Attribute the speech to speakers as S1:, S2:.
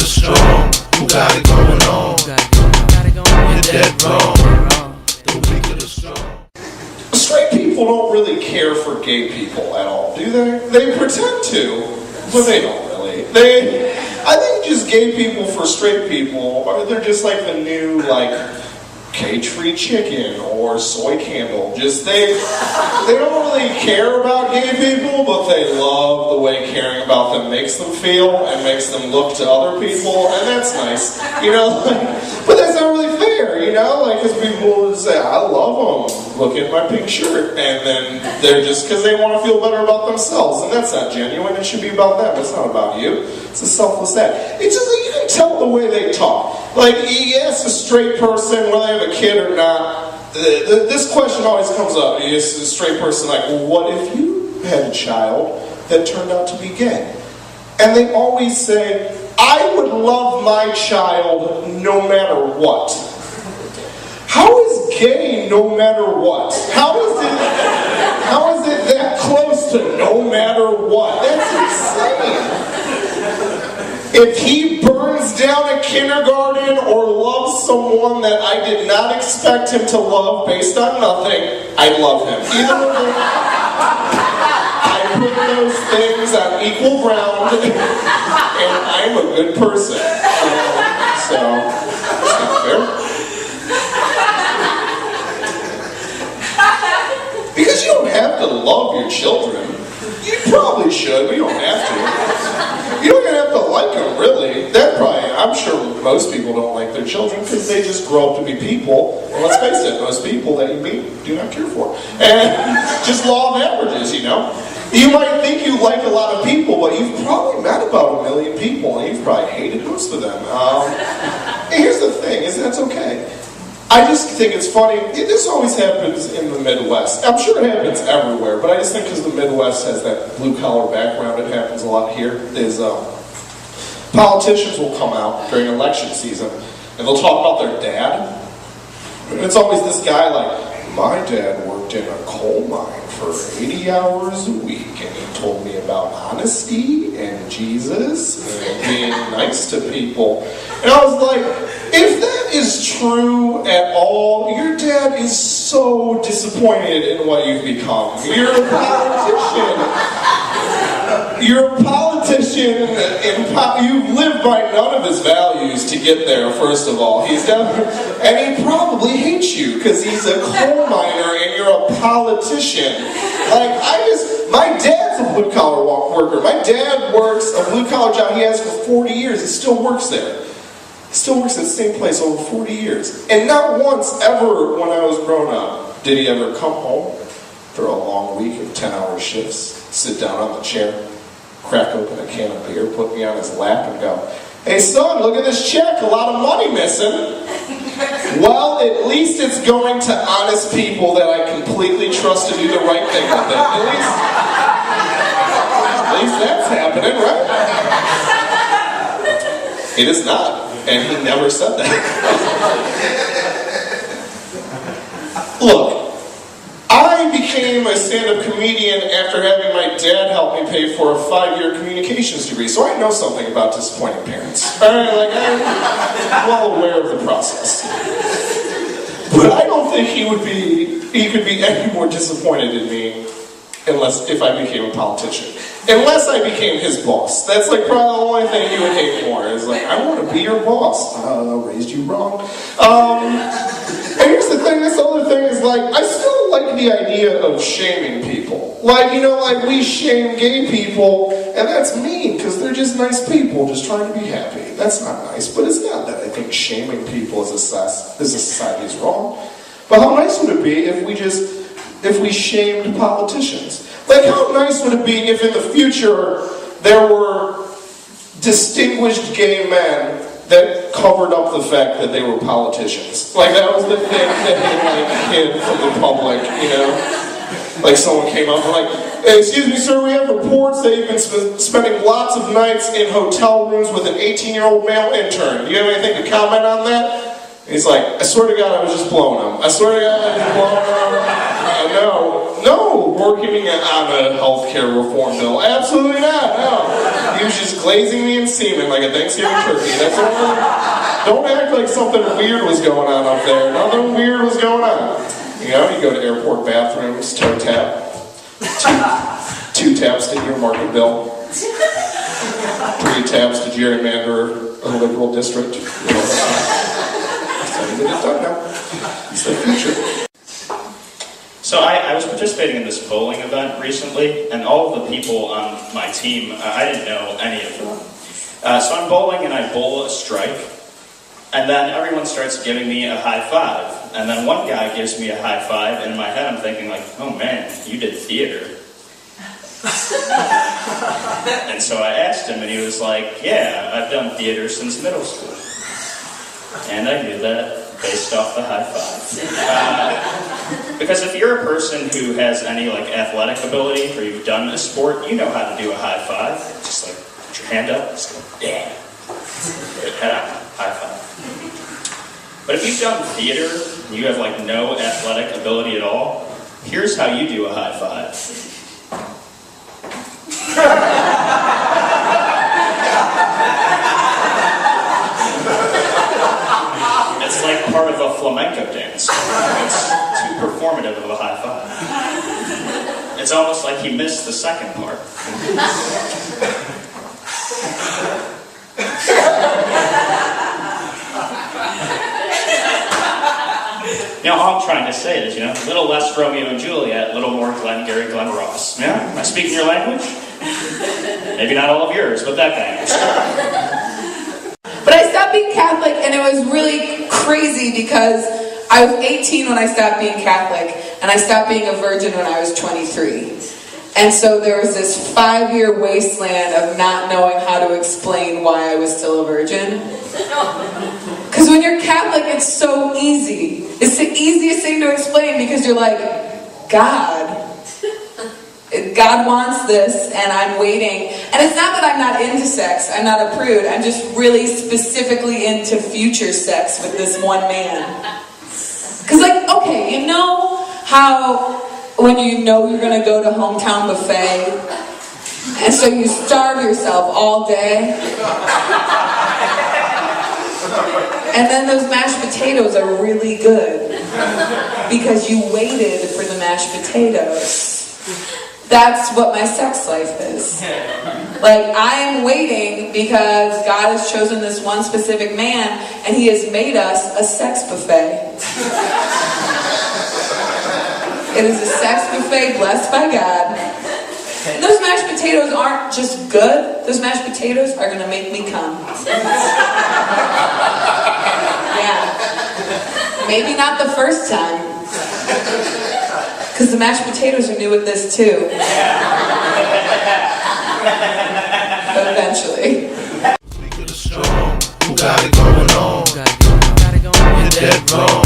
S1: are strong, who got it going on. You're dead wrong. The weak are the strong.
S2: Straight people don't really care for gay people at all, do they? They pretend to, but they don't really. I think just gay people for straight people, they're just like the new, cage-free chicken or soy candle. Just they don't really care about gay people, but they love the way caring about them makes them feel and makes them look to other people, and that's nice, but that's not really fair, because people would say, I love them, look at my pink shirt, and then they're just because they want to feel better about themselves, and that's not genuine. It should be about them. It's not about you. It's a selfless act. It's just you can tell the way they talk. You ask a straight person whether they have a kid or not, this question always comes up. You ask a straight person, well, what if you had a child that turned out to be gay? And they always say, I would love my child no matter what. How is gay no matter what? How is it that close to no matter what? That's insane. If he burns down a kindergarten or loves someone that I did not expect him to love based on nothing, I love him. Either way, I put those things on equal ground, and I'm a good person. So, it's not fair. Because you don't have to love your children. You probably should, but you don't have to. You don't even have to like them, really. I'm sure most people don't like their children because they just grow up to be people. And let's face it, most people that you meet do not care for. And just law of averages, You might think you like a lot of people, but you've probably met about 1 million people, and you've probably hated most of them. And here's the thing, is that's okay. I just think it's funny. This always happens in the Midwest. I'm sure it happens everywhere, but I just think because the Midwest has that blue-collar background, it happens a lot here. Politicians will come out during election season, and they'll talk about their dad. And it's always this guy my dad worked in a coal mine for 80 hours a week, and he told me about honesty and Jesus and being nice to people. And I was like, if that is true at all, your dad is so disappointed in what you've become. You're a politician. You're a politician, and you've lived by none of his values to get there, first of all. And he probably hates you because he's a coal miner and you're a politician. My dad's a blue-collar worker. My dad works a blue-collar job he has for 40 years. He still works there. He still works at the same place over 40 years. And not once ever when I was growing up did he ever come home for a long week of 10-hour shifts, sit down on the chair, crack open a can of beer, put me on his lap and go, hey son, look at this check, a lot of money missing. Well, at least it's going to honest people that I completely trust to do the right thing with it. At least that's happening, right? It is not, and he never said that. Look, I became a stand-up comedian after having my dad help me pay for a 5-year communications degree, so I know something about disappointing parents. I'm well aware of the process. But I don't think he could be any more disappointed in me if I became a politician. Unless I became his boss. That's probably the only thing he would hate more. Is I want to be your boss. Raised you wrong. And here's the thing, this other thing is I still like the idea of shaming people. We shame gay people, and that's mean, because they're just nice people just trying to be happy. That's not nice, but it's not that I think shaming people as a society is wrong. But how nice would it be if we shamed politicians? How nice would it be if in the future there were distinguished gay men that covered up the fact that they were politicians? That was the thing that they hid from the public, someone came up and hey, excuse me sir, we have reports that you've been spending lots of nights in hotel rooms with an 18-year-old male intern. Do you have anything to comment on that? And he's I swear to God I was just blowing him. I swear to God I was just blowing him. No, working on a healthcare reform bill. Absolutely not, no. was just glazing me in semen like a Thanksgiving turkey. That's all. Don't act like something weird was going on up there. Nothing weird was going on. You know, you go to airport bathrooms, toe tap. Two taps to earmark a bill. 3 taps to gerrymander a liberal district. You know, that's how you get it done now. It's the future.
S3: So I was participating in this bowling event recently, and all of the people on my team, I didn't know any of them. So I'm bowling, and I bowl a strike, and then everyone starts giving me a high five. And then one guy gives me a high five, and in my head I'm thinking like, oh man, you did theater. And so I asked him, and he was like, yeah, I've done theater since middle school. And I knew that based off the high five. Because if you're a person who has any like athletic ability, or you've done a sport, you know how to do a high five. Just like put your hand up, just go, yeah. Head out, high five. But if you've done theater, and you have like no athletic ability at all, here's how you do a high five. It's like part of a flamenco dance. It's too performative of a high five. It's almost like he missed the second part. You know, all I'm trying to say is, a little less Romeo and Juliet, a little more Glenn Ross. Yeah? Am I speaking your language? Maybe not all of yours, but that guy understood.
S4: But I stopped being Catholic, and it was really crazy because I was 18 when I stopped being Catholic, and I stopped being a virgin when I was 23. And so there was this 5-year wasteland of not knowing how to explain why I was still a virgin. Because when you're Catholic, it's so easy. It's the easiest thing to explain because you're like, God wants this, and I'm waiting. And it's not that I'm not into sex. I'm not a prude. I'm just really specifically into future sex with this one man. Because, okay, you know how when you know you're going to go to hometown buffet, and so you starve yourself all day, and then those mashed potatoes are really good because you waited for the mashed potatoes. That's what my sex life is. I am waiting because God has chosen this one specific man, and He has made us a sex buffet. It is a sex buffet blessed by God. And those mashed potatoes aren't just good. Those mashed potatoes are going to make me come. Yeah. Maybe not the first time. Because the mashed potatoes are new with this too. But eventually.
S1: We could have strong. Who got it going on? You're dead wrong.